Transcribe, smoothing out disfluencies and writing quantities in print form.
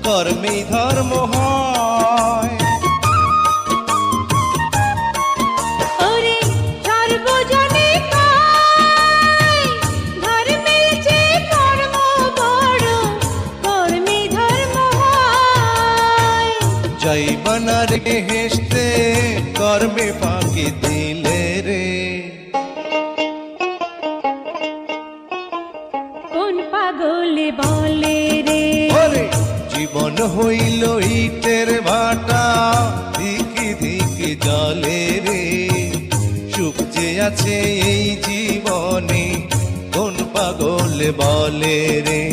কর্মেই ধর্ম হয়। ওরে সর্বজনে কয়, ধর্মের চেয়ে কর্ম বড়, কর্মেই ধর্ম হয়। যাইবানা রে হেসতে কর্মে ফাঁকি দিলে রে। কোন পাগলে বলে রে, ওরে জীবন হইল ইটের ভাটা, ধিকি ধিকি জলে রে। সুখ যে আছে এই জীবনে কোন পাগল বলে রে।